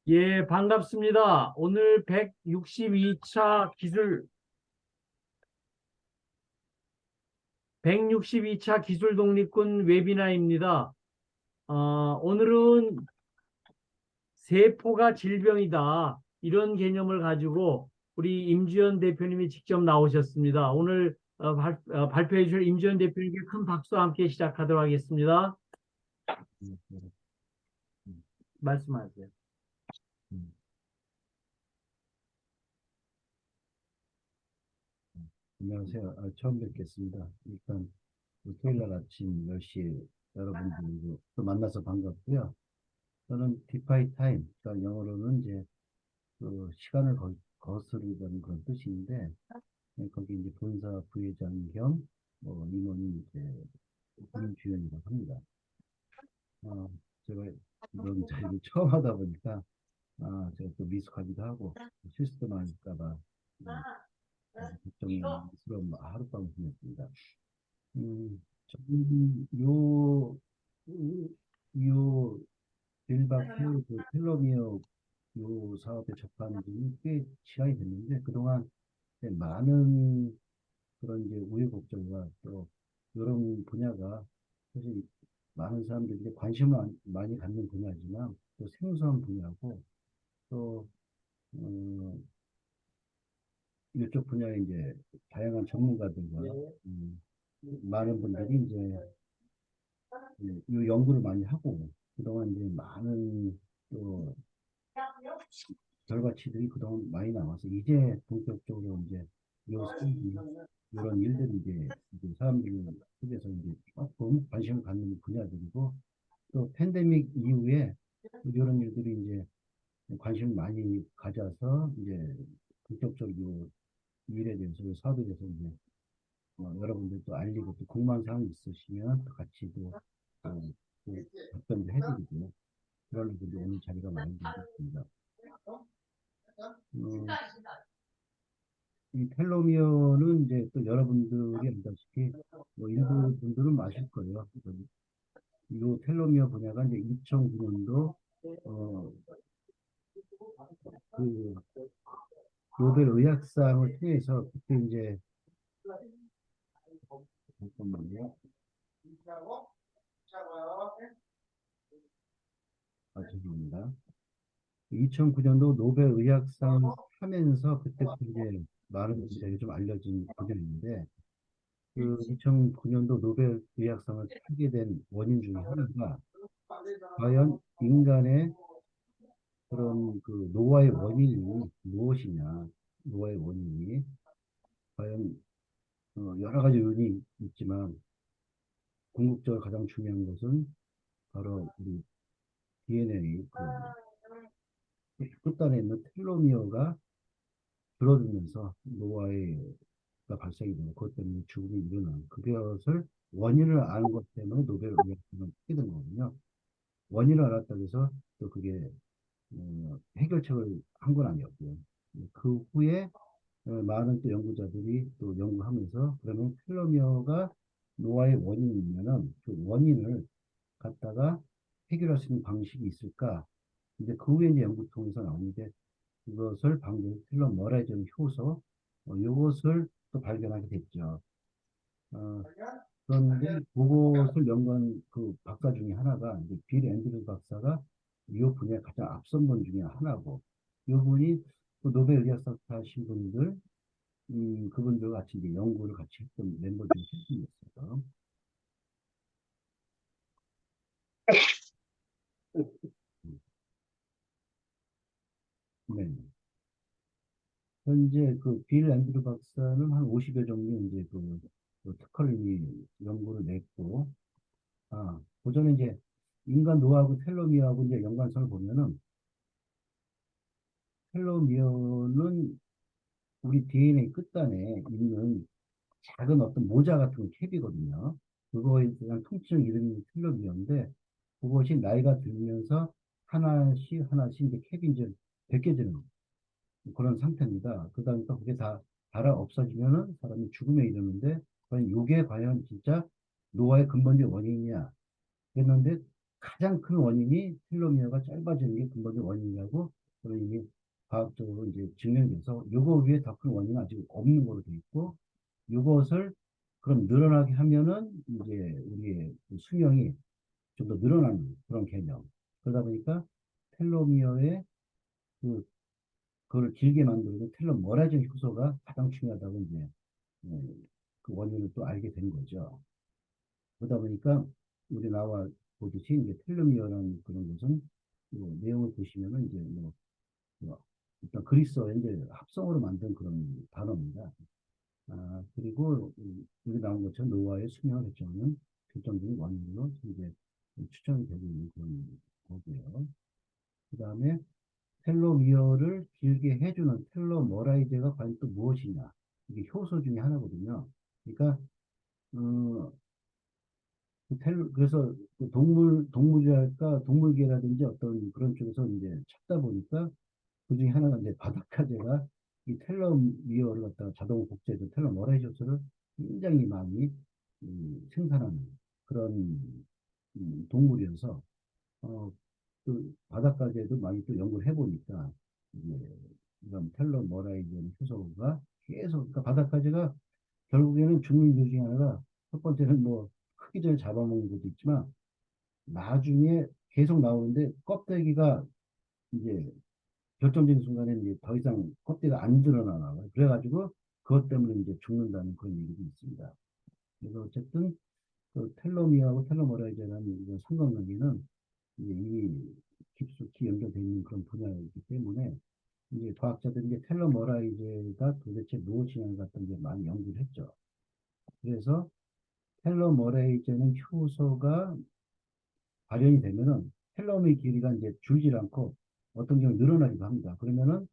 예, 반갑습니다. 오늘 162차 기술 독립군 웨비나입니다. 오늘은 세포가 질병이다. 이런 개념을 가지고 우리 임지연 대표님이 직접 나오셨습니다. 오늘 발표해 주실 임지연 대표님께 큰 박수와 함께 시작하도록 하겠습니다. 음, 음, 음, 말씀하세요. 음. 안녕하세요. 처음 뵙겠습니다. 일단 토요일 날 아침 10시에 여러분들 또 만나서 반갑고요. 저는 디파이 타임, 그러니까 영어로는 이제 그 시간을 거스르는 그런 뜻인데, 거기 이제 본사 부회장 겸 임원이 이제 김주현이라고 합니다. 어, 제가 이런 자리를 처음 하다 보니까 제가 또 미숙하기도 하고 실수도 많을까 봐 아주 걱정스러운 하룻밤을 보냈습니다. 저는 요 빌박스 그 텔로미어 요 사업에 접한 지는 꽤 시간이 됐는데 그동안 이제 많은 그런 이제 우여곡절과 또 이런 분야가 사실 많은 사람들이 이제 관심을 많이 갖는 분야지만 또 생소한 분야고 또 어, 이쪽 분야에 이제 다양한 전문가들과 많은 분들이 이제 이 연구를 많이 하고 그동안 이제 많은 또 결과치들이 그동안 많이 나와서 이제 본격적으로 이제 요 사람들이 이런 일들이 이제 사람들 속에서 이제 조금 관심을 갖는 분야들이고 또 팬데믹 이후에 이런 일들이 이제 관심을 많이 가져서 이제 본격적으로 이 일에 대해서 사업에 대해서 이제 여러분들도 알리고 또 궁금한 사항이 있으시면 또 같이 또 답변도 해드리고 그런 분들 오늘 자리가 마련되었습니다. 어, 이 텔로미어는 이제 또 여러분들이 알다시피 일부 분들은 아실 거예요. 이 텔로미어 분야가 이제 2009년도 어, 그 노벨 의학상을 통해서 그때 이제 잠깐만요. 죄송합니다. 2009년도 노벨 의학상을 하면서 그때부터 이제 많은 분들에게 좀 알려진 분야인데 그 2009년도 노벨 의학상을 타게 된 원인 중에 하나가 과연 인간의 그런 그 노화의 원인이 무엇이냐, 노화의 원인이 과연 여러 가지 요인이 있지만 궁극적으로 가장 중요한 것은 바로 우리 DNA 그 끝단에 있는 텔로미어가 줄어들면서 노화가 발생이 되고 그것 때문에 죽음이 일어나는 그것을 원인을 아는 것 때문에 노벨 의학상을 받게 된 거거든요. 원인을 알았다고 해서 또 그게 해결책을 한 건 아니었고요. 그 후에 많은 또 연구자들이 또 연구하면서 그러면 텔로미어가 노화의 원인이면은 그 원인을 갖다가 해결할 수 있는 방식이 있을까? 이제 그 후에 이제 연구 통해서 나오는데 그것을 방금 텔로머라이전 효소 이것을 또 발견하게 됐죠. 어, 그런데 그것을 연구한 그 박사 중에 하나가 이제 빌 앤드류 박사가 이 분야에 가장 앞선 분 중에 하나고 이분이 또 노벨 의학상 타신 분들 그분들과 같이 이제 연구를 같이 했던 멤버 중에 한 분이었어요. 네. 현재 그 빌 앤드류 박사는 한 50여 종류 이제 그 특허를 이미 연구를 냈고, 그전에 이제 인간 노화하고 텔로미어하고 이제 연관성을 보면은 텔로미어는 우리 DNA 끝단에 있는 작은 어떤 모자 같은 캡이거든요. 그거에 대한 통칭 이름이 텔로미어인데 그것이 나이가 들면서 하나씩 하나씩 이제 캡이 이제 벗겨지는 그런 상태입니다. 그러다 보 그게 다 달아 없어지면은 사람이 죽음에 이르는데 과연 이게 과연 진짜 노화의 근본적 원인이냐 했는데 가장 큰 원인이 텔로미어가 짧아지는 게 근본적 원인이라고 그런 이미 과학적으로 이제 증명돼서 요거 위에 더 큰 원인은 아직 없는 걸로 돼 있고 요것을 그럼 늘어나게 하면은 이제 우리의 그 수명이 좀 더 늘어나는 그런 개념. 그러다 보니까 텔로미어의 그 그걸 길게 만드는 텔로머라이징 효소가 가장 중요하다고 이제 그 원인을 또 알게 된 거죠. 그러다 보니까 우리 나와 보듯이 이제 텔로미어라는 그런 것은 내용을 보시면은 이제 뭐 일단 그리스어의 이제 합성어로 만든 그런 단어입니다. 그리고 여기 나온 것처럼 노화의 수명을 결정하는 결정적인 원인으로 이제 추정이 되고 있는 그런 거고요. 그 다음에 텔로미어를 길게 해주는 텔로머라이제가 과연 또 무엇이냐? 이게 효소 중에 하나거든요. 그러니까 어, 그래서 그 동물이랄까 동물계라든지 어떤 그런 쪽에서 이제 찾다 보니까 그 중에 하나가 이제 바닷가재가 이 텔로미어를 갖다가 자동 복제해서 텔로머라이저스를 굉장히 많이 생산하는 그런 동물이어서 그 바닷가재도 많이 또 연구를 해보니까 이제 이런 텔로머라이저 효소가 계속 그러니까 바닷가재가 결국에는 죽는 이유 중에 하나가 첫 번째는 뭐 크기 전에 잡아먹는 것도 있지만 나중에 계속 나오는데 껍데기가 이제 결정적인 순간에 이제 더 이상 껍데기가 안 드러나요. 그래가지고 그것 때문에 이제 죽는다는 그런 얘기도 있습니다. 그래서 어쨌든 그 텔로미어하고 텔로머라이저라는 이런 상관관계는 이제 이미 깊숙이 연결되어 있는 그런 분야이기 때문에 이제 과학자들이 이제 텔로머라이저가 도대체 무엇이냐를 갖다 이제 많이 연구를 했죠. 그래서 텔로머레이저는 효소가 발현이 되면은 텔로미어 길이가 이제 줄질 않고 어떤 경우 늘어나기도 합니다. 그러면은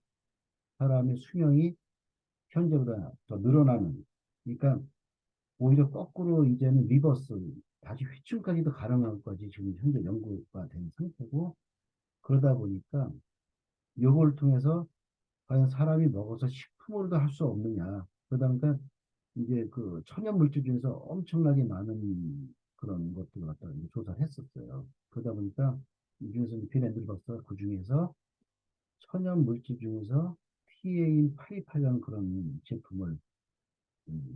사람의 수명이 현재보다 더 늘어나는, 그러니까 오히려 거꾸로 이제는 리버스, 다시 회춘까지도 가능한 것까지 지금 현재 연구가 된 상태고, 그러다 보니까 요걸 통해서 과연 사람이 먹어서 식품으로도 할 수 없느냐. 그러다 보니까 이제 그 천연 물질 중에서 엄청나게 많은 그런 것들을 갖다가 이제 조사를 했었어요. 그러다 보니까 이 중에서 빈앤드류 박사가 그 중에서 천연 물질 중에서 TA인 828이라는 그런 제품을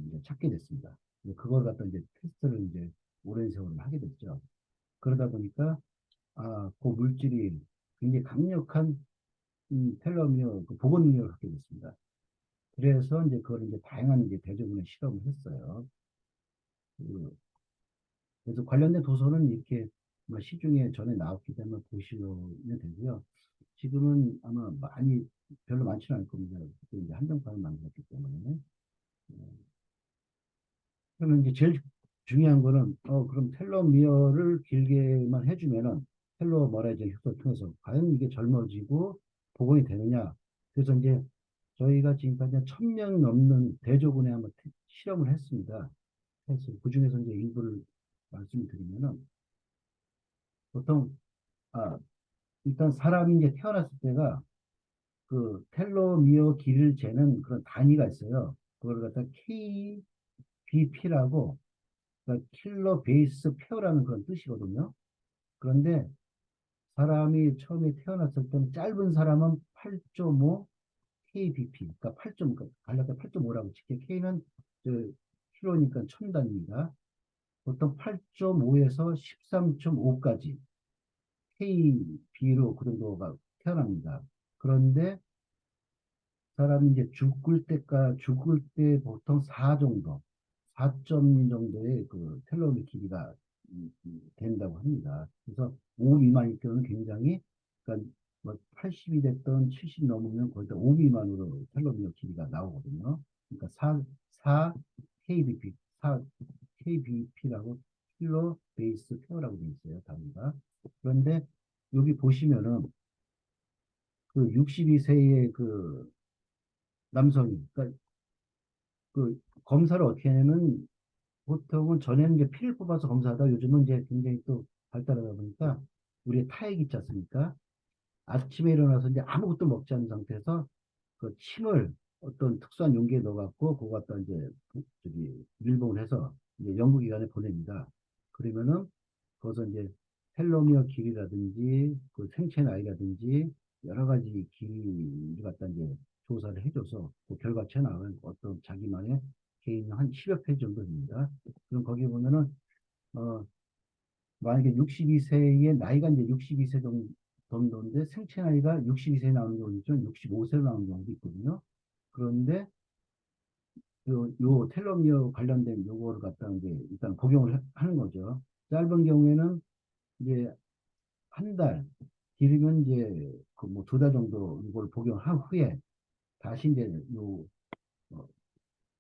이제 찾게 됐습니다. 그걸 갖다 이제 테스트를 이제 오랜 세월을 하게 됐죠. 그러다 보니까 그 물질이 굉장히 강력한 텔로미어 그 복원 능력을 갖게 됐습니다. 그래서 이제 그걸 이제 다양한 이제 대조군에 실험을 했어요. 그, 그래서 관련된 도서는 이렇게 뭐 시중에 전에 나왔기 때문에 보시면 되고요. 지금은 아마 많이 별로 많지는 않을 겁니다. 그때 이제 한정판을 만들었기 때문에. 그러면 이제 제일 중요한 거는 그럼 텔로미어를 길게만 해주면은 텔로머라이저 효소를 통해서 과연 이게 젊어지고 복원이 되느냐. 그래서 이제 저희가 지금까지 1,000명 넘는 대조군에 한번 실험을 했습니다. 그래서 그 중에서 이제 일부를 말씀드리면은 보통 아 일단 사람이 이제 태어났을 때가 그 텔로미어 길이를 재는 그런 단위가 있어요. 그걸 갖다 KBP라고 그러니까 킬로 베이스 페어라는 그런 뜻이거든요. 그런데 사람이 처음에 태어났을 때는 짧은 사람은 8.5 KBP, 그러니까 8. 그러니까 간략하게 8.5라고 칠게요. K는 저 킬로니까 천 단위입니다. 보통 8.5에서 13.5까지 KB로 그 정도가 태어납니다. 그런데 사람이 이제 죽을 때 보통 4 정도, 4점 정도의 그 텔로미 길이가 된다고 합니다. 그래서 5 미만일 경우는 굉장히, 그러니까 뭐 80이 됐던 70 넘으면 거의 다 5 미만으로 텔로미어 길이가 나오거든요. 그러니까 4 kbp, 4 kbp라고 킬로 베이스 페어라고 되어 있어요, 단위가. 그런데 여기 보시면은 그 62세의 그 남성이, 그러니까 그 검사를 어떻게 하냐면 보통은 전에는 이제 피를 뽑아서 검사하다 요즘은 이제 굉장히 또 발달하다 보니까 우리의 타액 있지 않습니까? 아침에 일어나서 이제 아무것도 먹지 않은 상태에서 그 침을 어떤 특수한 용기에 넣어갖고 그거 갖다 이제 저기 밀봉을 해서 이제 연구기관에 보냅니다. 그러면은 거기서 이제 텔로미어 길이라든지 그 생체 나이라든지 여러 가지 길이를 갖다 이제 조사를 해줘서 그 결과치가 나오면 어떤 자기만의 개인 한 10여 페이지 정도 됩니다. 그럼 거기 보면은 어 만약에 62세의 나이가 이제 62세 정도인데 생체 나이가 62세에 나오는 경우도 있죠. 65세로 나오는 경우도 있거든요. 그런데 요 텔로미어 관련된 요거를 갖다 이제 일단 복용을 하는 거죠. 짧은 경우에는 이제 한 달, 길으면 이제 그 뭐 두 달 정도 이걸 복용한 후에 다시 이제 요 어,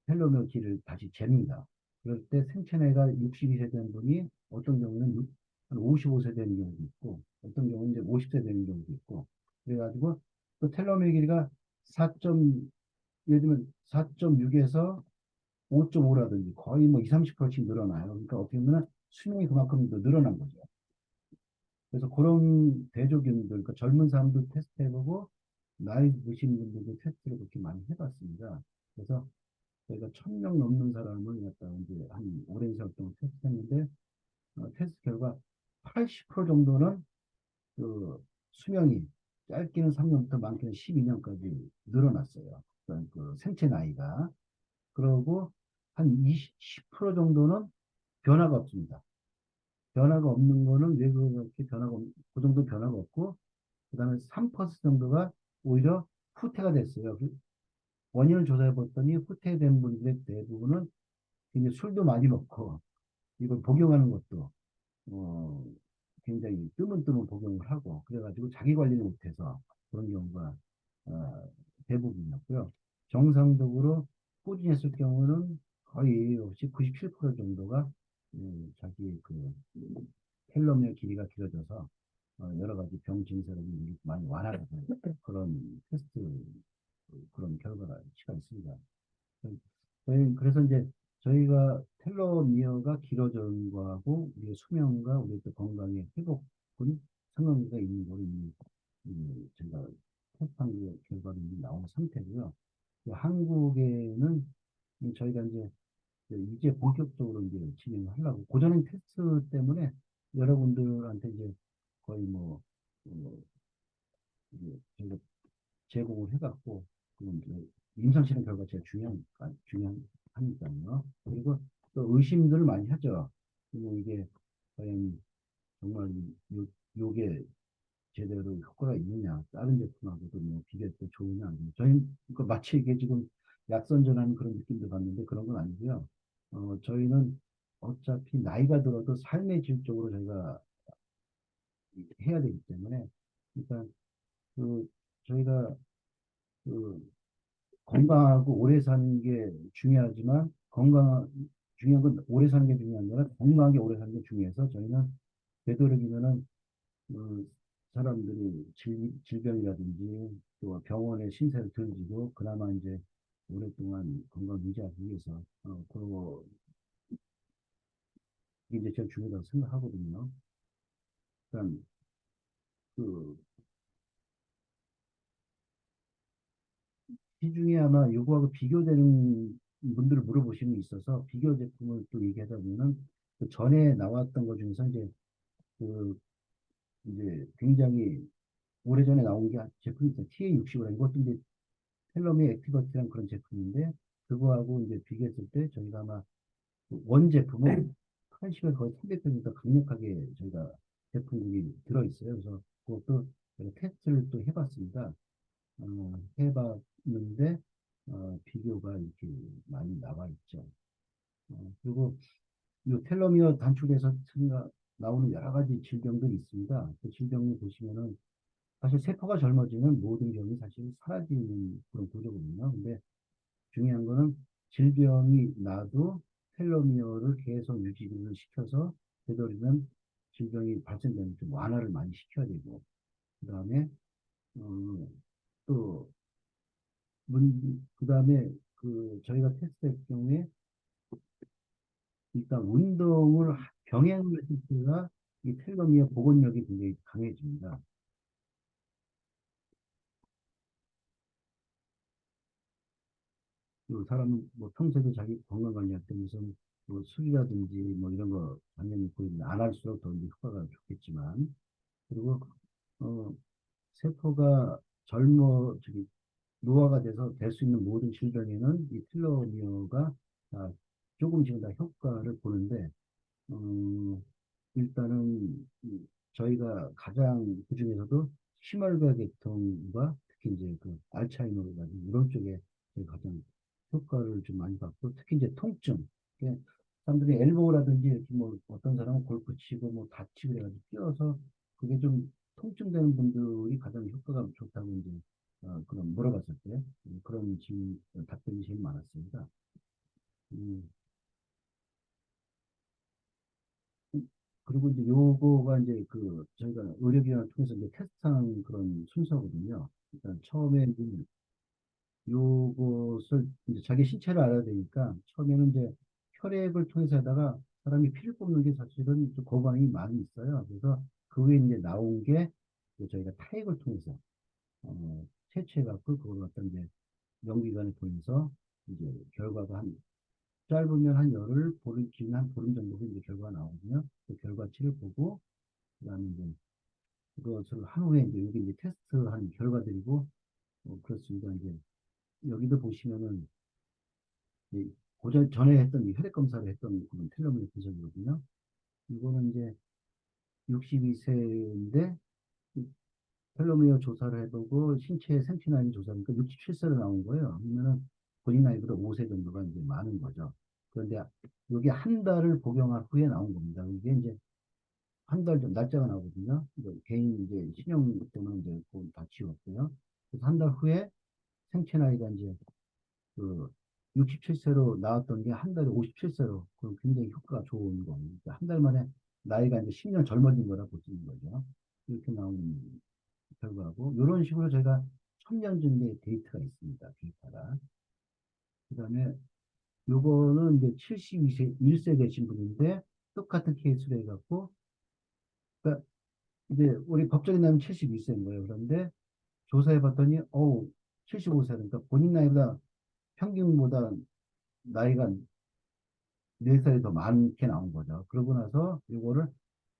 텔로미어 길을 다시 잽니다. 그럴 때 생체 나이가 62세 된 분이 어떤 경우는 한 55세 되는 경우도 있고 어떤 경우는 이제 50세 되는 경우도 있고 그래가지고 또 텔로미어 길이가 4. 예를 들면 4.6에서 5.5라든지 거의 뭐 20, 30%씩 늘어나요. 그러니까 어떻게 보면 수명이 그만큼 더 늘어난 거죠. 그래서 그런 대조균들, 그러니까 젊은 사람도 테스트해보고 나이 드신 분들도 테스트를 그렇게 많이 해봤습니다. 그래서 저희가 1,000명 넘는 사람을 갖다 이제 한 오랜 시간 동안 테스트했는데 테스트 결과 80% 정도는 그 수명이 짧게는 3년부터 많게는 12년까지 늘어났어요. 그러니까 그 생체 나이가. 그러고 한 20% 정도는 변화가 없습니다. 변화가 없는 거는 왜 그렇게 그 정도 변화가 없고, 그 다음에 3% 정도가 오히려 후퇴가 됐어요. 원인을 조사해 봤더니 후퇴된 분들의 대부분은 이제 술도 많이 먹고, 이걸 복용하는 것도, 어, 굉장히 뜨문뜨문 복용을 하고, 그래가지고 자기 관리를 못해서 그런 경우가, 어, 대부분이었고요. 정상적으로 꾸준히 했을 경우는 거의 없이 97% 정도가, 자기 그 텔로미어 길이가 길어져서 여러 가지 병 증세를 많이 완화가 되는 그런 테스트 그런 결과가 있습니다. 그래서 이제 저희가 텔로미어가 길어지는 거하고 우리의 수명과 우리의 또 건강의 회복은 상관관계가 있는 거로 이미 저희가 테스트한 결과로 이미 나온 상태고요. 한국에는 저희가 이제 본격적으로 이제 진행을 하려고 고전형 테스트 때문에 여러분들한테 이제 거의 뭐 이제 저희가 제공을 해갖고 그건 이제 임상실험 결과 제가 중요하니까요. 그리고 또 의심들을 많이 하죠. 그리고 이게 과연 정말 요게 제대로 효과가 있느냐, 다른 제품하고도 뭐 비교할 때 좋으냐, 저희 그 마치 이게 지금 약선전하는 그런 느낌도 받는데 그런 건 아니고요. 저희는 어차피 나이가 들어도 삶의 질 쪽으로 저희가 해야 되기 때문에 일단 그 저희가 그 건강하고 오래 사는 게 중요하지만 중요한 건 오래 사는 게 중요한 게 아니라 건강하게 오래 사는 게 중요해서 저희는 되도록이면은 그 사람들이 질병이라든지 또 병원에 신세를 들지고 그나마 이제 오랫동안 건강 유지하기 위해서 그리고 이게 이제 제일 중요하다고 생각하거든요. 그러니까 그 시중에 아마 요거하고 비교되는 분들을 물어보시는 게 있어서 비교 제품을 또 얘기하다 보면은 그 전에 나왔던 것 중에서 그 이제 굉장히 오래전에 나온 게 제품이 있어요. TA60이라 이것도 이제 텔러미 액티버티라는 그런 제품인데 그거하고 이제 비교했을 때 저희가 아마 그원 제품은 80에 거의 300%니까 강력하게 저희가 제품군이 들어있어요. 그래서 그것도 제가 테스트를 또 해봤습니다. 해봤는데 비교가 이렇게 많이 나와 있죠. 그리고 이 텔로미어 단축에서 나오는 여러 가지 질병들이 있습니다. 그 질병을 보시면은 사실 세포가 젊어지면 모든 병이 사실 사라지는 그런 구조거든요. 근데 중요한 거는 질병이 나도 텔로미어를 계속 유지를 시켜서 되도록이면 질병이 발생되는 좀 완화를 많이 시켜야 되고 그다음에 어, 또 그다음에 그 저희가 테스트할 경우에 일단 운동을 병행을 했을 때가 이 텔로미어 복원력이 굉장히 강해집니다. 그 사람은 뭐 평소에도 자기 건강 관리할 때 무슨 뭐 술이라든지 뭐 이런 거 당연히 안 할수록 더 이제 효과가 좋겠지만, 그리고 어, 세포가 저기 노화가 돼서 될 수 있는 모든 질병에는 이 텔로미어가 아, 조금씩은 다 효과를 보는데, 어, 일단은 저희가 가장 그중에서도 심혈관계통과 특히 이제 그 알츠하이머라든지 이런 쪽에 저희 가장 효과를 좀 많이 받고, 특히 이제 통증. 이게 사람들이 엘보라든지 이렇게 뭐 어떤 사람은 골프 치고 뭐 다치고 해가지고 뛰어서 그게 좀 통증되는 분들이 가장 효과가 좋다고 이제 그런 물어봤을 때 그런 질문 답변이 제일 많았습니다. 음, 그리고 이제 요거가 이제 그 저희가 의료기관을 통해서 이제 테스트하는 그런 순서거든요. 일단 처음에는 요것을 이제 자기 신체를 알아야 되니까 처음에는 이제 혈액을 통해서 하다가 사람이 피를 뽑는 게 사실은 좀 거부감이 많이 있어요. 그래서 그 후에 이제 나온 게 이제 저희가 타액을 통해서 채취해갖고 그걸 갖다 이제 연구기관에 보내서 이제 결과가 짧으면 한 열흘, 보름, 길면 한 보름 정도 이제 결과가 나오거든요. 그 결과치를 보고 그다음에 이제 그것을 한 후에 이제 여기 이제 테스트한 결과들이고 그렇습니다. 이제 여기도 보시면은 이 고전 전에 했던 이 혈액 검사를 했던 그런 텔로미어 분석이거든요. 이거는 이제 62세인데 텔로미어 조사를 해보고 신체 생피나인 조사니까 67세로 나온 거예요. 그러면은 본인 나이보다 5세 정도가 이제 많은 거죠. 그런데 여기 한 달을 복용한 후에 나온 겁니다. 이게 이제 한 달 전 날짜가 나오거든요. 이제 개인 이제 신용 때문에 이제 그걸 다 지웠고요. 그래서 한 달 후에 생체 나이가 이제 그 67세로 나왔던 게 한 달에 57세로 그 굉장히 효과가 좋은 겁니다. 그러니까 한 달 만에 나이가 이제 10년 젊어진 거라 볼 수 있는 거죠. 이렇게 나오는 결과고 이런 식으로 저희가 1000년 정도의 데이터가 있습니다. 데이터가. 그다음에 요거는 이제 72세 1세 되신 분인데 똑같은 케이스로 해갖고 그러니까 이제 우리 법적인 나이는 72세인 거예요. 그런데 조사해 봤더니 75세 그러니까 본인 나이보다 평균보다 나이가 4살이 더 많게 나온 거죠. 그러고 나서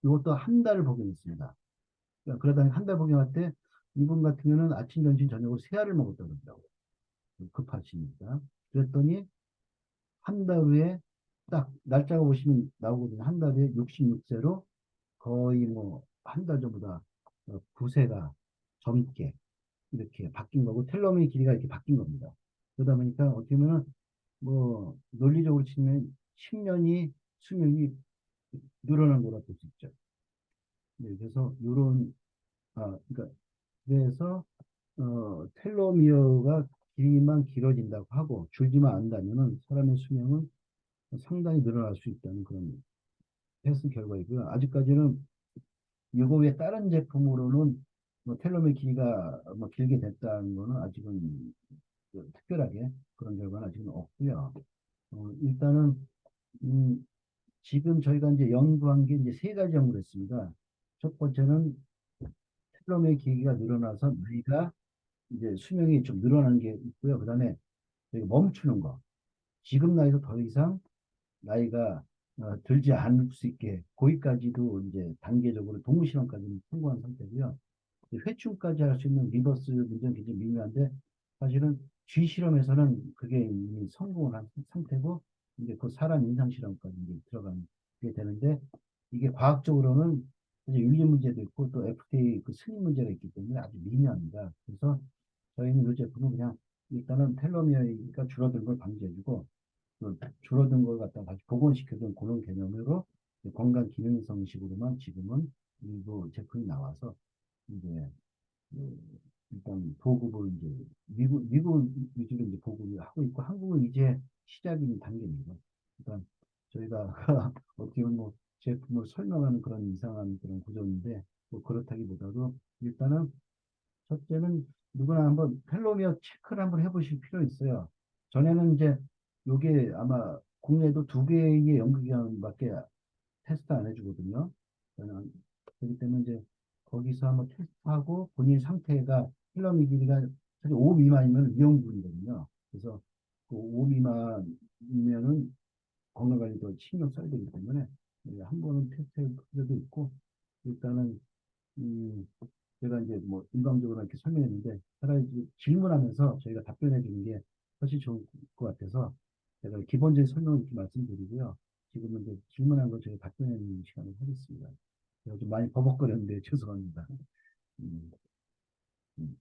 이것도 한 달을 복용했습니다. 그러다 한 달 복용할 때 이분 같은 경우는 아침, 점심, 저녁으로 3알을 먹었다고 그러더라고요. 급하시니까. 그랬더니 한 달 후에 딱 날짜가 보시면 나오거든요. 한 달 후에 66세로 거의 뭐 한 달 전보다 9세가 젊게 이렇게 바뀐 거고 텔로미어 길이가 이렇게 바뀐 겁니다. 그러다 보니까 어떻게 보면 뭐 논리적으로 치면 10년이 수명이 늘어난 거라 볼 수 있죠. 네, 그래서 요런 그러니까 그래서 텔로미어가 길이만 길어진다고 하고 줄지만 않는다면은 사람의 수명은 상당히 늘어날 수 있다는 그런 테스트 결과이고요. 아직까지는 이거 외에 다른 제품으로는 뭐 텔로미어 길이가 뭐 길게 됐다는 거는 아직은 특별하게 그런 결과는 아직은 없고요. 일단은 음, 지금 저희가 이제 연구한 게 이제 3가지 연구를 했습니다. 첫 번째는 텔로미어 길이가 늘어나서 나이가 이제 수명이 좀 늘어난 게 있고요. 그다음에 저희가 멈추는 거. 지금 나이도 더 이상 나이가 들지 않을 수 있게 거기까지도 이제 단계적으로 동물 실험까지는 성공한 상태고요. 회춘까지 할 수 있는 리버스 문제는 굉장히 미묘한데 사실은 쥐 실험에서는 그게 이미 성공을 한 상태고 이제 그 사람 임상 실험까지 이제 들어가게 되는데 이게 과학적으로는 이제 윤리 문제도 있고 또 FDA 그 승인 문제가 있기 때문에 아주 미묘합니다. 그래서 저희는 이 제품은 그냥 일단은 텔로미어가 줄어든 걸 방지해주고 그 줄어든 걸 갖다가 다시 복원시켜준 그런 개념으로 건강 기능성식으로만 지금은 일부 제품이 나와서 이제 그 일단 보급을 이제 미국 위주로 이제 보급을 하고 있고 한국은 이제 시작인 단계입니다. 그러니까 저희가 어떻게 보면 뭐 제품을 설명하는 그런 이상한 그런 구조인데 뭐 그렇다기보다도 일단은 첫째는 누구나 한번 텔로미어 체크를 한번 해보실 필요 있어요. 전에는 이제 요게 아마 국내도 2개의 연구기관밖에 테스트 안 해주거든요. 저는 그렇기 때문에 이제 거기서 한번 테스트하고 본인 상태가 텔로미 길이가 사실 5 미만이면 위험군이거든요. 그래서 그 5 미만이면은 건강관리도 신경 써야 되기 때문에 한 번은 테스트할 필요도 있고 일단은 제가 이제 뭐 일방적으로 이렇게 설명했는데 차라리 질문하면서 저희가 답변해 주는 게 훨씬 좋을 것 같아서 제가 기본적인 설명을 이렇게 말씀드리고요. 지금은 이제 질문한 거 저희가 답변해 주는 시간을 하겠습니다. 제가 좀 많이 버벅거렸는데 죄송합니다. 음, 음.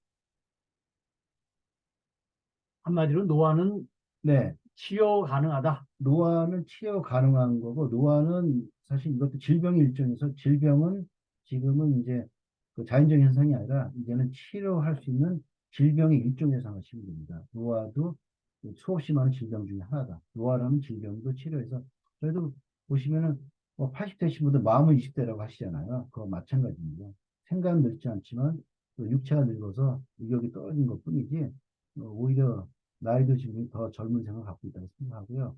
한마디로 노화는 네, 치료 가능하다. 노화는 치료 가능한 거고, 노화는 사실 이것도 질병의 일종에서 질병은 지금은 이제 그 자연적 현상이 아니라 이제는 치료할 수 있는 질병의 일종에 생각하시면 됩니다. 노화도 수없이 많은 질병 중에 하나다. 노화라는 질병도 치료해서 저희도 보시면은 뭐 80대신 분들 마음은 20대라고 하시잖아요. 그거 마찬가지입니다. 생각은 늙지 않지만 또 육체가 늙어서 의욕이 떨어진 것 뿐이지 오히려 나이 드신 분이 더 젊은 생각을 갖고 있다고 생각하고요.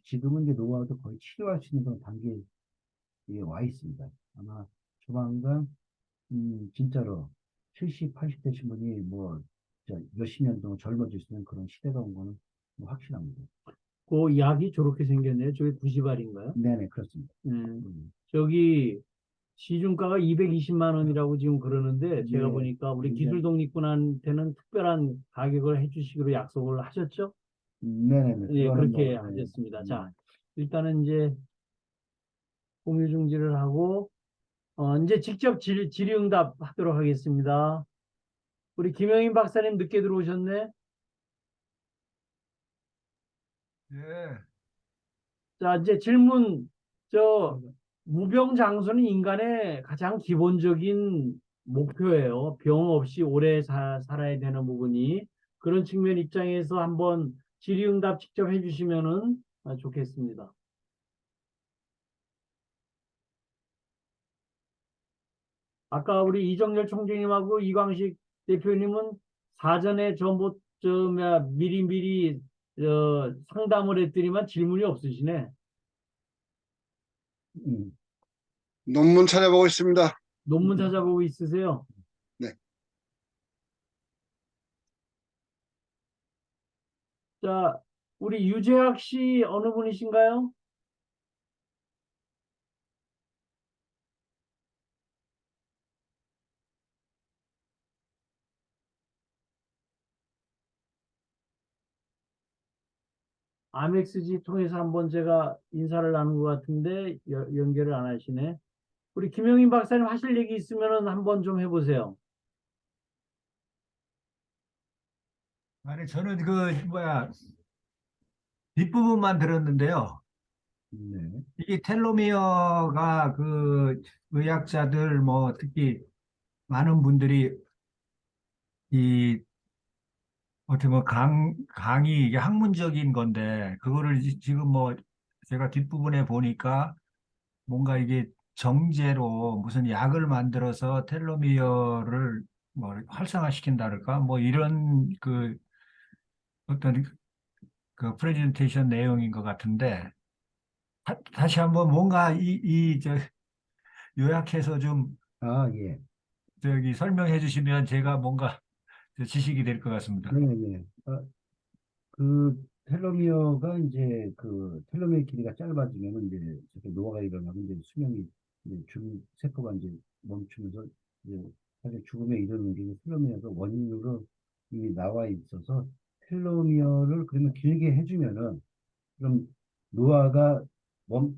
지금은 이제 노화도 거의 치료할 수 있는 그런 단계에 와 있습니다. 아마 조만간, 진짜로 70, 80 되신 분이 뭐, 몇십 년 동안 젊어질 수 있는 그런 시대가 온 거는 뭐 확실합니다. 그 약이 저렇게 생겼네요. 저게 90알인가요? 네네, 그렇습니다. 음, 음, 저기 시중가가 220만 원이라고 지금 그러는데 제가 예, 보니까 우리 이제, 기술독립군한테는 특별한 가격을 해주시기로 약속을 하셨죠? 네네네, 예, 그거는 그렇게 뭐, 하셨습니다. 자, 일단은 이제 공유 중지를 하고 이제 직접 질의응답 하도록 하겠습니다. 우리 김영인 박사님 늦게 들어오셨네. 예, 자, 이제 질문, 저, 무병장수는 인간의 가장 기본적인 목표예요. 병 없이 오래 살아야 되는 부분이. 그런 측면 입장에서 한번 질의응답 직접 해주시면은 좋겠습니다. 아까 우리 이정열 총재님하고 이광식 대표님은 사전에 전부 미리미리 상담을 했더니만 질문이 없으시네. 음, 논문 찾아보고 있습니다. 논문 찾아보고 있으세요? 네. 자, 우리 유재학 씨 어느 분이신가요? 아멕스지 통해서 한번 제가 인사를 나눈 것 같은데 연결을 안 하시네. 우리 김영인 박사님 하실 얘기 있으면 한번 좀 해보세요. 아니 저는 그 뭐야 뒷부분만 들었는데요. 네. 이게 텔로미어가 그 의학자들 뭐 특히 많은 분들이 이 어떻게 뭐 강의 이게 학문적인 건데 그거를 지금 뭐 제가 뒷부분에 보니까 뭔가 이게 정제로 무슨 약을 만들어서 텔로미어를 뭐 활성화시킨다 그럴까 뭐 이런 그 어떤 그 프레젠테이션 내용인 것 같은데 다시 한번 뭔가 저 요약해서 좀 아, 예. 저기 설명해 주시면 제가 뭔가 저 지식이 될 것 같습니다. 네네. 그 텔로미어가 이제 그 텔로미어 길이가 짧아지면은 이제 저렇게 노화가 일어나면 이제 수명이 이제 세포가 이제 멈추면서 이제 사실 죽음에 이르는 게 텔로미어가 원인으로 이미 나와 있어서 텔로미어를 그러면 길게 해주면은 그럼 노화가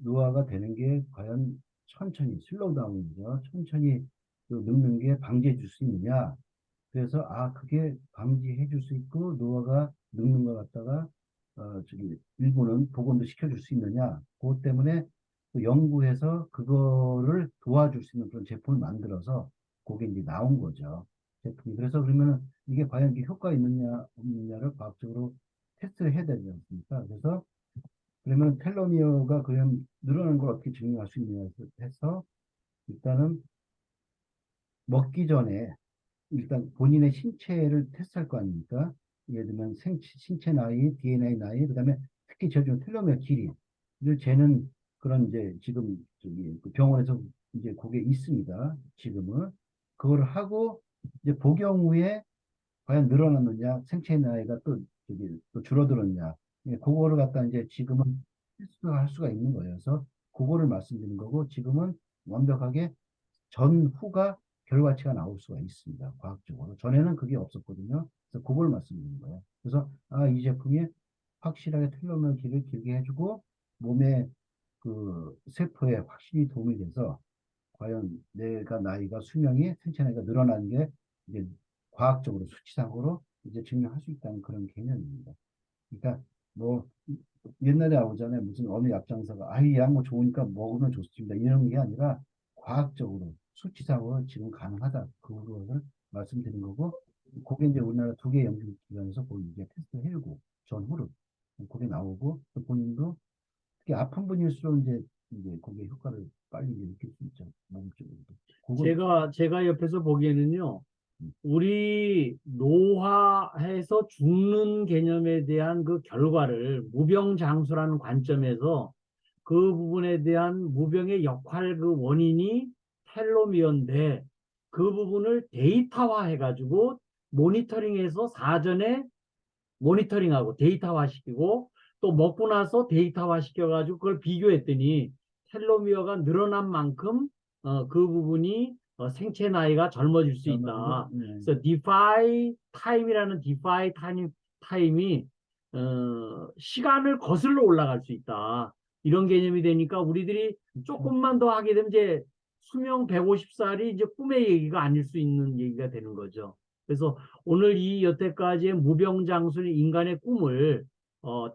노화가 되는 게 과연 천천히 슬로우 다운이죠. 천천히 그 늙는 게 방지해 줄 수 있느냐? 그래서 그게 방지해 줄 수 있고 노화가 늙는 것 같다가 저기 일부는 복원도 시켜줄 수 있느냐 그것 때문에 또 연구해서 그거를 도와줄 수 있는 그런 제품을 만들어서 그게 이제 나온 거죠 제품이 그래서 그러면은 이게 과연 이게 효과 있느냐 없느냐를 과학적으로 테스트를 해야 되지 않습니까 그래서 그러면 텔로미어가 그냥 늘어나는 걸 어떻게 증명할 수 있느냐 해서 일단은 먹기 전에 일단 본인의 신체를 테스트할 거 아닙니까? 예를 들면 신체 나이, DNA 나이, 그다음에 특히 저 중 텔로미어 길이. 그리고 쟤는 그런 이제 지금 저기 그 병원에서 이제 그게 있습니다. 지금은 그걸 하고 이제 복용 후에 과연 늘어났느냐, 생체 나이가 또 저기 또 줄어들었냐. 예, 그거를 갖다 이제 지금은 테스트할 수가 있는 거예요. 그래서 그거를 말씀드린 거고 지금은 완벽하게 전후가 결과치가 나올 수가 있습니다. 과학적으로. 전에는 그게 없었거든요. 그래서 그걸 말씀드리는 거예요. 그래서 이 제품이 확실하게 텔로메어 길을 길게 해주고 몸의 그 세포에 확실히 도움이 돼서 과연 내가 나이가 수명이 생체 나이가 늘어나는 게 이제 과학적으로 수치상으로 이제 증명할 수 있다는 그런 개념입니다. 그러니까 뭐 옛날에 나오잖아요. 무슨 어느 약장사가 이 약 뭐 좋으니까 먹으면 좋습니다. 이런 게 아니라 과학적으로 수치상으로 지금 가능하다. 그거를 말씀드린 거고 그게 이제 우리나라 두 개 연구기관에서 거기 이제 테스트 해주고 전후로 그게 나오고 또 본인도 특히 아픈 분일수록 이제 거기에 효과를 빨리 이제 느낄 수 있죠. 몸쪽으로도. 그걸 제가 옆에서 보기에는요, 음, 우리 노화해서 죽는 개념에 대한 그 결과를 무병장수라는 관점에서 그 부분에 대한 무병의 역할 그 원인이 텔로미어인데 그 부분을 데이터화 해가지고 모니터링해서 사전에 모니터링하고 데이터화 시키고 또 먹고 나서 데이터화 시켜가지고 그걸 비교했더니 텔로미어가 늘어난 만큼 그 부분이 생체 나이가 젊어질 수 있다. 그래서 디파이 타임이라는 디파이 타임이 시간을 거슬러 올라갈 수 있다. 이런 개념이 되니까 우리들이 조금만 더 하게 되면 이제 수명 150살이 이제 꿈의 얘기가 아닐 수 있는 얘기가 되는 거죠. 그래서 오늘 이 여태까지의 무병장수는 인간의 꿈을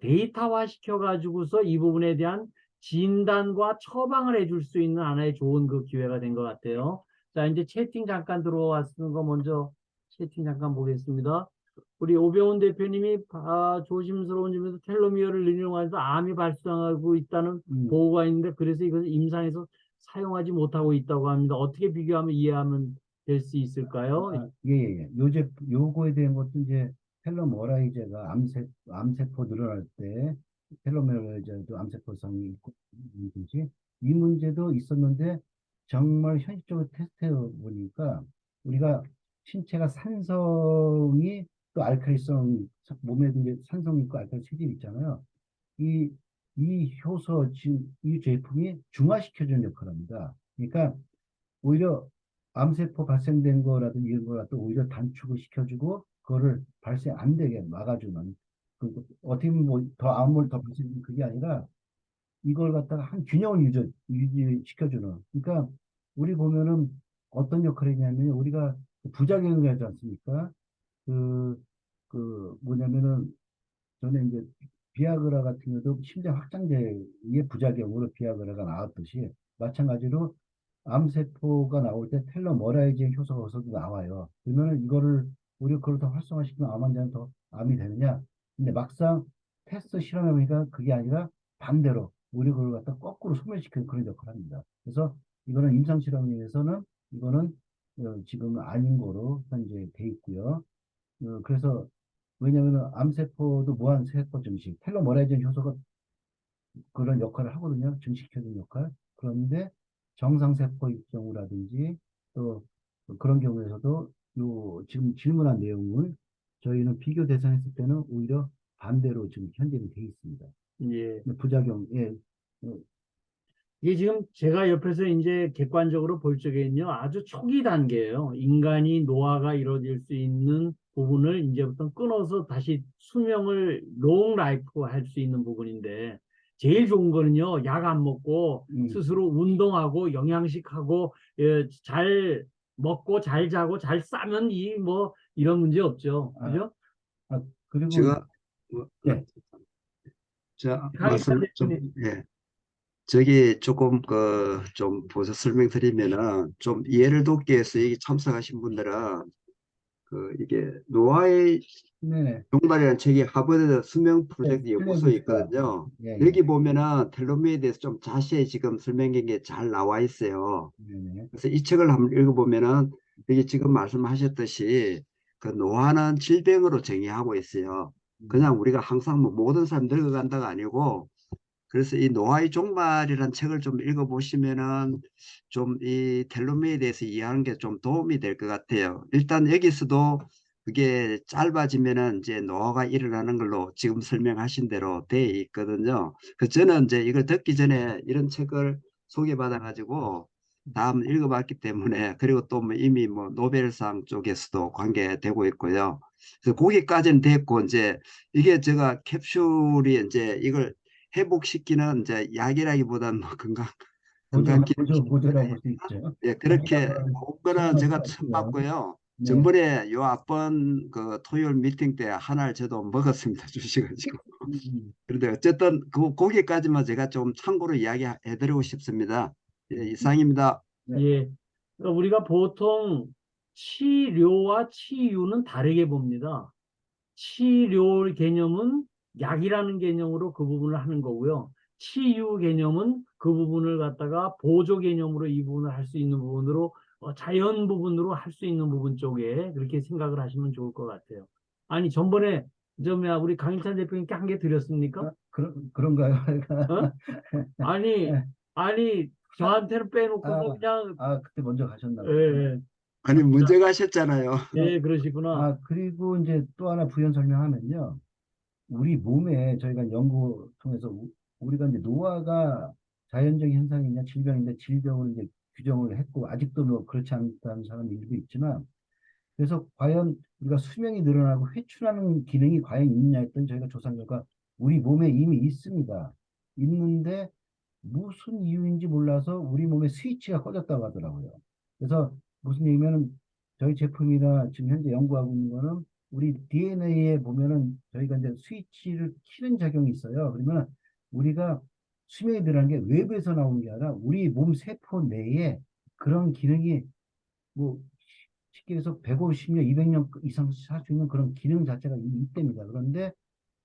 데이터화 시켜가지고서 이 부분에 대한 진단과 처방을 해줄 수 있는 하나의 좋은 그 기회가 된 것 같아요. 자, 이제 채팅 잠깐 들어왔는 거 먼저 채팅 잠깐 보겠습니다. 우리 오병훈 대표님이 조심스러운 점에서 텔로미어를 늘려가면서 암이 발생하고 있다는 보고가 있는데 그래서 이것을 임상에서 사용하지 못하고 있다고 합니다. 어떻게 비교하면 이해하면 될 수 있을까요? 예. 요거에 대한 것도 이제 텔로머라이제가 암세포 늘어날 때 텔로메라이제도 암세포성이 있고 있듯이 이 문제도 있었는데 정말 현실적으로 테스트해 보니까 우리가 신체가 산성이 또 알칼리성 몸에도 이제 산성이 있고 알칼리 체질이 있잖아요. 이, 이 효소 지금 이 제품이 중화시켜주는 역할을 합니다. 그러니까 오히려 암세포 발생된 거라든지 이런 거라 또 오히려 단축을 시켜주고 그거를 발생 안 되게 막아주는 어떻게 보면 뭐더 암을 더 발생되는 그게 아니라 이걸 갖다가 한 균형을 유지시켜주는 그러니까 우리 보면은 어떤 역할이냐면 우리가 부작용을 하지 않습니까? 그, 뭐냐면은 저는 이제 비아그라 같은 경우도 심장 확장제의 부작용으로 비아그라가 나왔듯이 마찬가지로 암세포가 나올 때 텔로머라이징 효소도 나와요. 그러면 이거를 우리가 그걸 더 활성화시키면 암 환자는 더 암이 되느냐? 근데 막상 테스트 실험해 보니까 그게 아니라 반대로 우리 그걸 갖다 거꾸로 소멸시키는 그런 역할을 합니다. 그래서 이거는 임상 실험에서는 이거는 지금은 아닌 거로 현재 돼 있고요. 그래서 왜냐하면 암세포도 무한세포 증식, 텔로머라이징 효소가 그런 역할을 하거든요. 증식해주는 역할. 그런데 정상세포의 경우라든지 또 그런 경우에서도 요 지금 질문한 내용은 저희는 비교 대상했을 때는 오히려 반대로 지금 현재는 돼 있습니다. 예. 부작용, 예, 이게 지금 제가 옆에서 이제 객관적으로 볼 적에는요, 아주 초기 단계예요. 인간이 노화가 이루어질 수 있는 부분을 이제부터 끊어서 다시 수명을 롱 라이프 할 수 있는 부분인데, 제일 좋은 거는요, 약 안 먹고 스스로 운동하고 영양식하고 잘 먹고 잘 자고 잘 싸면 이 뭐 이런 문제 없죠. 그죠? 그리고 제가 뭐, 네. 말씀 좀 저기 조금 좀 보서 설명드리면은 좀 이해를 돕기 위해서 여기 참석하신 분들은 이게 노화의 네. 종말이라는 책이 하버드 수명 프로젝트 연구소에 그러니까. 있거든요. 예. 여기 보면은 텔로미어에 대해서 좀 자세히 지금 설명한 게 잘 나와 있어요. 네네. 그래서 이 책을 한번 읽어보면은 여기 지금 말씀하셨듯이 그 노화는 질병으로 정의하고 있어요. 그냥 우리가 항상 뭐 모든 사람 늙어간다가 아니고 그래서 이 노화의 종말이라는 책을 좀 읽어보시면은 좀 이 텔로미어에 대해서 이해하는 게 좀 도움이 될 것 같아요. 일단 여기서도 그게 짧아지면은 이제 노화가 일어나는 걸로 지금 설명하신 대로 돼 있거든요. 그 저는 이제 이걸 듣기 전에 이런 책을 소개받아 가지고 다음 읽어봤기 때문에, 그리고 또 뭐 이미 뭐 노벨상 쪽에서도 관계되고 있고요. 그래서 거기까지는 됐고, 이제 이게 제가 캡슐이 이제 이걸 회복시키는 이제 약이라기보다는 뭐 건강기능식 보조라고 볼 수 있죠. 예, 그렇게 온 거는 제가 처음 같고요. 봤고요. 네. 전번에 요 앞번 그 토요일 미팅 때 하나를 저도 먹었습니다. 주셔가지고. 음. 그런데 어쨌든 그 거기까지만 제가 좀 참고로 이야기해드리고 싶습니다. 예, 이상입니다. 네. 예. 그러니까 우리가 보통 치료와 치유는 다르게 봅니다. 치료 개념은 약이라는 개념으로 그 부분을 하는 거고요. 치유 개념은 그 부분을 갖다가 보조 개념으로 이 부분을 할 수 있는 부분으로 자연 부분으로 할 수 있는 부분 쪽에 그렇게 생각을 하시면 좋을 것 같아요. 아니, 전번에 우리 강일찬 대표님께 한 개 드렸습니까? 그런가요? 어? 아니, 아니, 저한테는 빼놓고 아, 뭐 그냥 그때 먼저 가셨나 예, 보요. 예, 아니, 문제 가셨잖아요. 예, 그러시구나. 그리고 이제 또 하나 부연 설명하면요. 우리 몸에 저희가 연구 통해서 우리가 이제 노화가 자연적인 현상이냐 질병인데, 질병을 이제 규정을 했고 아직도 뭐 그렇지 않다는 사람이 일부 있지만, 그래서 과연 우리가 수명이 늘어나고 회춘하는 기능이 과연 있느냐 했더니 저희가 조사 결과 우리 몸에 이미 있습니다. 있는데 무슨 이유인지 몰라서 우리 몸의 스위치가 꺼졌다고 하더라고요. 그래서 무슨 얘기냐면, 저희 제품이나 지금 현재 연구하고 있는 거는 우리 DNA에 보면은 저희가 이제 스위치를 키는 작용이 있어요. 그러면 우리가 수명이 늘어나는 게 외부에서 나오는 게 아니라 우리 몸 세포 내에 그런 기능이, 뭐 쉽게 해서 150년, 200년 이상 살 수 있는 그런 기능 자체가 있답니다. 그런데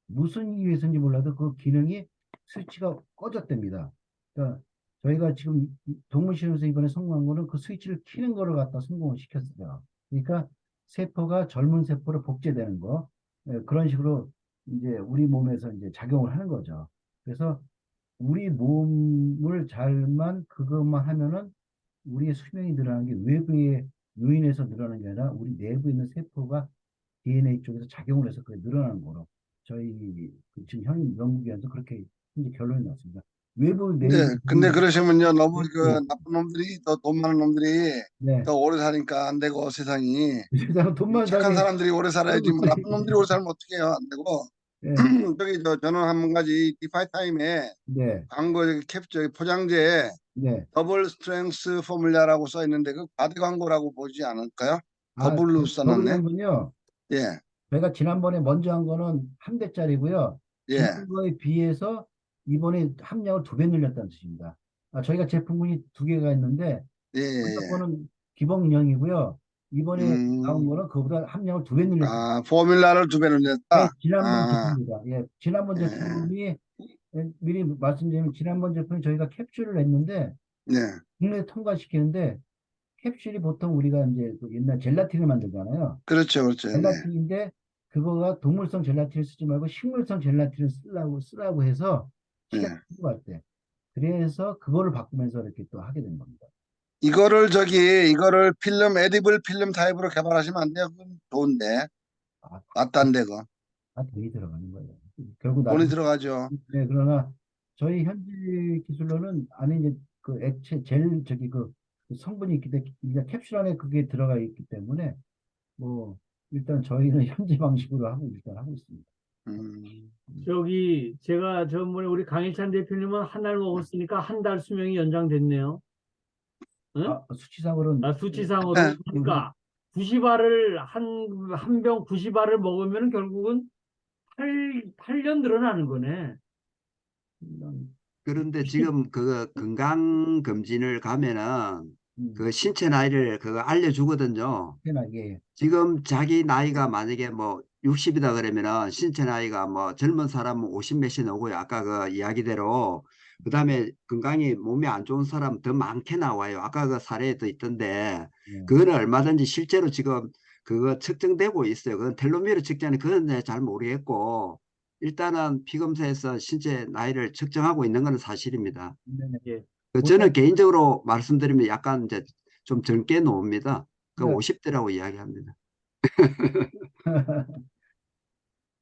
무슨 이유에서인지 몰라도 그 기능이 스위치가 꺼졌답니다. 그러니까 저희가 지금 동물실험에서 이번에 성공한 거는 그 스위치를 켜는 거를 갖다 성공을 시켰어요. 그러니까 세포가 젊은 세포로 복제되는 거, 그런 식으로 이제 우리 몸에서 이제 작용을 하는 거죠. 그래서 우리 몸을 잘만 그것만 하면은 우리의 수명이 늘어나는 게 외부의 요인에서 늘어나는 게 아니라 우리 내부에 있는 세포가 DNA 쪽에서 작용을 해서 그게 늘어나는 거로 저희 지금 현 연구기관에서 그렇게 이제 결론이 났습니다. 외부 내부 근데 그러시면요, 너무 네, 그 나쁜 놈들이, 더 돈 많은 놈들이 네. 더 오래 사니까 안 되고, 세상이. 세상 돈만 착한 사람이 사람들이 오래 살아야지, 뭐 나쁜 놈들이 오래 살면 어떻게 해요? 안 되고. 네, 저는 한 가지 디파이 타임에 네, 광고 캡처 포장지에 네. 더블 스트렝스 포뮬라라고 써 있는데 그 과대 광고라고 보지 않을까요? 아, 더블로 더블 써놨네. 연근요. 예, 저희가 지난번에 먼저 한 거는 한 배짜리고요. 예, 지난 거에 비해서 이번에 함량을 2배 늘렸다는 뜻입니다. 저희가 제품군이 2개가 있는데 예, 예, 먼저 예. 거는 기본인형이고요. 이번에 나온 음, 거는 그거보다 함량을 2배 늘렸습니다. 포뮬라를 2배 네, 늘렸다. 지난번 아, 제품입니다. 예, 지난번 예, 제품이, 미리 말씀드리면 지난번 제품이 저희가 캡슐을 냈는데 네, 국내에 통과시키는데, 캡슐이 보통 우리가 이제 그 옛날 젤라틴을 만들잖아요. 그렇죠, 그렇죠, 네, 젤라틴인데 그거가 동물성 젤라틴을 쓰지 말고 식물성 젤라틴을 쓰라고 해서 네. 시작 할 때, 그래서 그거를 바꾸면서 이렇게 또 하게 된 겁니다. 이거를 필름, 에디블 필름 타입으로 개발하시면 안 돼요? 그건 좋은데. 아, 맞다는데, 그거. 돈이 들어가는 거예요. 결국 돈이 나중에. 들어가죠. 네, 그러나 저희 현지 기술로는 안에 이제 그 액체 젤 저기 그 성분이 있기 때문에, 그러니까 캡슐 안에 그게 들어가 있기 때문에 뭐 일단 저희는 현지 방식으로 일단 하고 있습니다. 음, 제가 전번에 우리 강일찬 대표님은 한 알 먹었으니까 한 달 수명이 연장됐네요. 응? 수치상으로는 수치상으로. 네. 그러니까 90알을 한 병 90알을 먹으면 결국은 8년 늘어나는 거네. 그런데 지금 그 건강검진을 가면은 그 신체 나이를 그거 알려주거든요. 편하게. 지금 자기 나이가 만약에 뭐 60이다 그러면은 신체 나이가 뭐 젊은 사람은 50 몇이 나오고요. 아까 그 이야기대로. 그다음에 건강이 몸에 안 좋은 사람 더 많게 나와요. 아까 그 사례도 있던데 네. 그거는 얼마든지 실제로 지금 그거 측정되고 있어요. 그건 텔로미르 측정이 그건 잘 모르겠고 일단은 피검사에서 신체 나이를 측정하고 있는 건 사실입니다. 네네. 예. 저는 보통 개인적으로 말씀드리면 약간 이제 좀 젊게 놓습니다. 그 그러니까 50대라고 이야기합니다.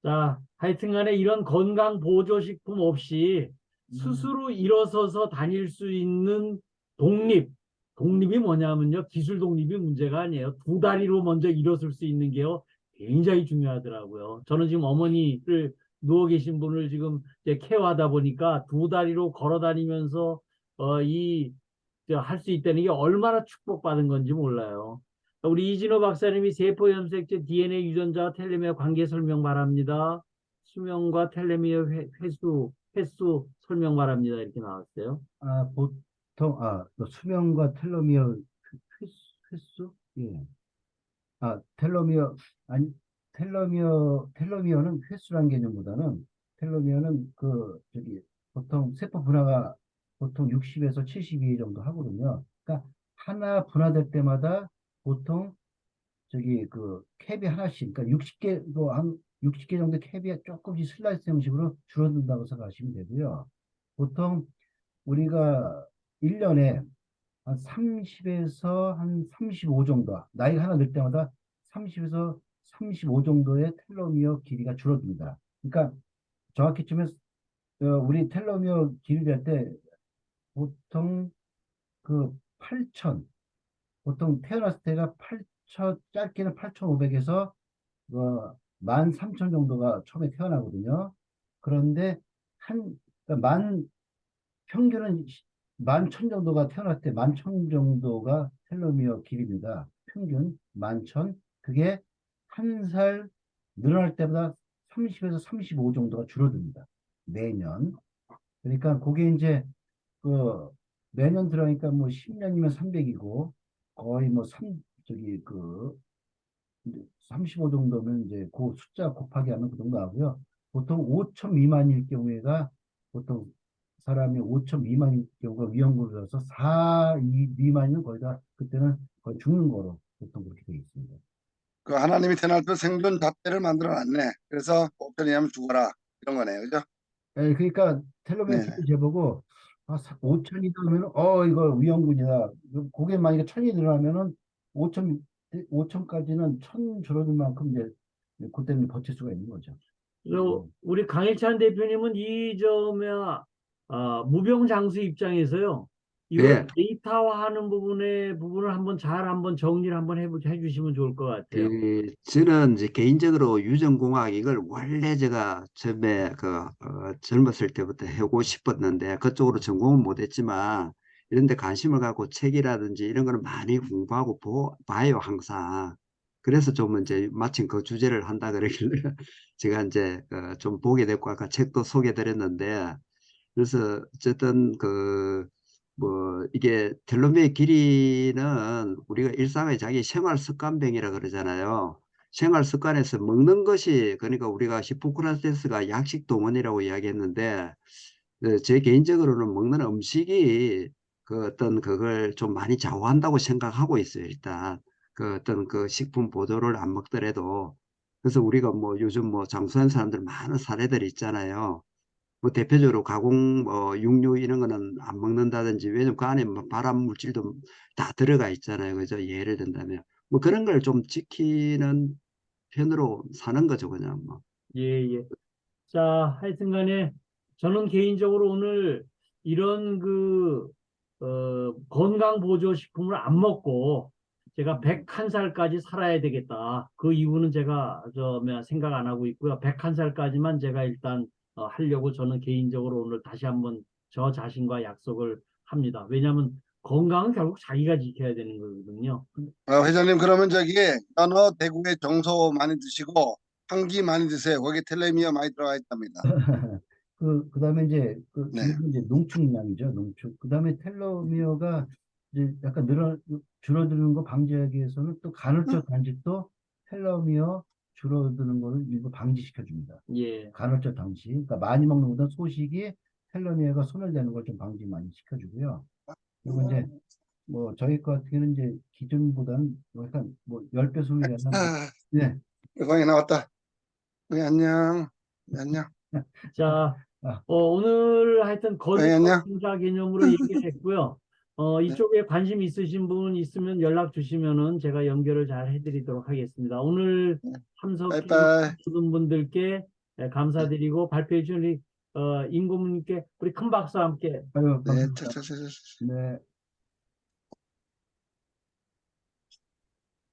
자, 하여튼간에 이런 건강 보조식품 없이 스스로 일어서서 다닐 수 있는 독립. 독립이 뭐냐면요. 기술 독립이 문제가 아니에요. 두 다리로 먼저 일어설 수 있는 게요. 굉장히 중요하더라고요. 저는 지금 어머니를 누워 계신 분을 지금 이제 케어하다 보니까 두 다리로 걸어 다니면서 할 수 있다는 게 얼마나 축복받은 건지 몰라요. 우리 이진호 박사님이 세포염색체 DNA 유전자 텔레미어 관계 설명 바랍니다. 수명과 텔레미어 횟수 설명 바랍니다. 이렇게 나왔어요. 보통, 또 수명과 텔로미어 횟수? 예. 텔로미어, 아니, 텔로미어는 횟수란 개념보다는 텔로미어는 보통 세포 분화가 보통 60에서 72 정도 하거든요. 그러니까 하나 분화될 때마다 보통 캡이 하나씩, 그러니까 60개 정도 캡이 조금씩 슬라이스 형식으로 줄어든다고 생각하시면 되고요. 보통 우리가 1년에 한 30에서 한 35 정도, 나이가 하나 늘 때마다 30에서 35 정도의 텔로미어 길이가 줄어듭니다. 그러니까 정확히 치면 우리 텔로미어 길이를 할 때 보통 8,000, 보통 태어났을 때가 8,000, 짧게는 8,500에서 13,000 정도가 처음에 태어나거든요. 그런데 그러니까 평균은 11,000 정도가 태어날 때 11,000 정도가 텔로미어 길이입니다. 평균 11,000. 그게 한 살 늘어날 때보다 30에서 35 정도가 줄어듭니다. 매년. 그러니까 그게 이제 매년 들어가니까 뭐 10년이면 300이고 거의 뭐 35 정도면 이제 그 숫자 곱하기 하면 그 정도 하고요. 보통 5천 미만일 경우에가 보통 사람이 5천 미만일 경우가 위험군이라서 4 미만이면 거의 다 그때는 거의 죽는 거로 보통 그렇게 되어 있습니다. 그 하나님이 태어날 생존 잣대를 만들어 놨네. 그래서 옵션이 하면 죽어라. 이런 거네요. 그죠? 예, 그러니까 텔로미어 네. 길이 재보고 5천이 들어오면 이거 위험군이다. 그게 만약에 1,000이 들어가면은 5천까지는 1,000 줄어들 만큼 이제 그때는 버틸 수가 있는 거죠. 그리고 우리 강일찬 대표님은 이 점에 무병장수 입장에서요. 예, 이걸 데이터화하는 부분을 한번 정리를 한번 해주시면 좋을 것 같아요. 저는 이제 개인적으로 유전공학 이걸 원래 제가 처음에 젊었을 때부터 해보고 싶었는데 그쪽으로 전공은 못했지만 이런 데 관심을 갖고 책이라든지 이런 거는 많이 공부하고 봐요, 항상. 그래서 좀 이제 마침 그 주제를 한다 그러길래 제가 이제 좀 보게 됐고 아까 책도 소개드렸는데 그래서 어쨌든 뭐 이게 텔로미어 길이는 우리가 일상의 자기 생활 습관병이라 그러잖아요. 생활 습관에서 먹는 것이 그러니까 우리가 히포크라테스가 약식 동원이라고 이야기했는데 제 개인적으로는 먹는 음식이 어떤 그걸 좀 많이 좌우한다고 생각하고 있어요. 일단 어떤 식품 보조를 안 먹더라도 그래서 우리가 뭐 요즘 뭐 장수한 사람들 많은 사례들이 있잖아요. 뭐 대표적으로 가공 육류 이런 거는 안 먹는다든지 왜냐면 그 안에 뭐 발암 물질도 다 들어가 있잖아요. 그죠? 예를 든다면 뭐 그런 걸 좀 지키는 편으로 사는 거죠, 그냥 뭐. 예, 예. 자, 하여튼간에 저는 개인적으로 오늘 이런 건강보조식품을 안 먹고 제가 101살까지 살아야 되겠다. 그 이유는 제가 생각 안 하고 있고요. 101살까지만 제가 일단 하려고 저는 개인적으로 오늘 다시 한번 저 자신과 약속을 합니다. 왜냐하면 건강은 결국 자기가 지켜야 되는 거거든요. 회장님 그러면 연어 대구에 정소 많이 드시고 황기 많이 드세요. 거기 텔레미어 많이 들어가 있답니다. 그다음에 이제 네. 중요한 이제 농축량이죠, 농축. 그다음에 텔로미어가 이제 약간 줄어드는 거 방지하기 위해서는 또 간헐적 단식도 텔로미어 줄어드는 거를 일부 방지시켜 줍니다. 예. 간헐적 단식, 그러니까 많이 먹는 것보다 소식이 텔로미어가 소멸되는 걸 좀 방지 많이 시켜주고요. 그리고 이제 뭐 저희 것 같은 경우는 이제 기존보다는 뭐 약간 뭐 10배 소비되는 네. 광이 나왔다. 네, 안녕. 네, 안녕. 자, 아, 오늘 하여튼 네, 안녕. 건강자 개념으로 얘기를 했고요. 이쪽에 관심 있으신 분 있으면 연락 주시면은 제가 연결을 잘 해드리도록 하겠습니다. 오늘 참석해 빠이빠이. 주신 모든 분들께 감사드리고 발표해 주신 우리 임고문님께 우리 큰 박수와 함께 아유, 네, 감사합니다. 네.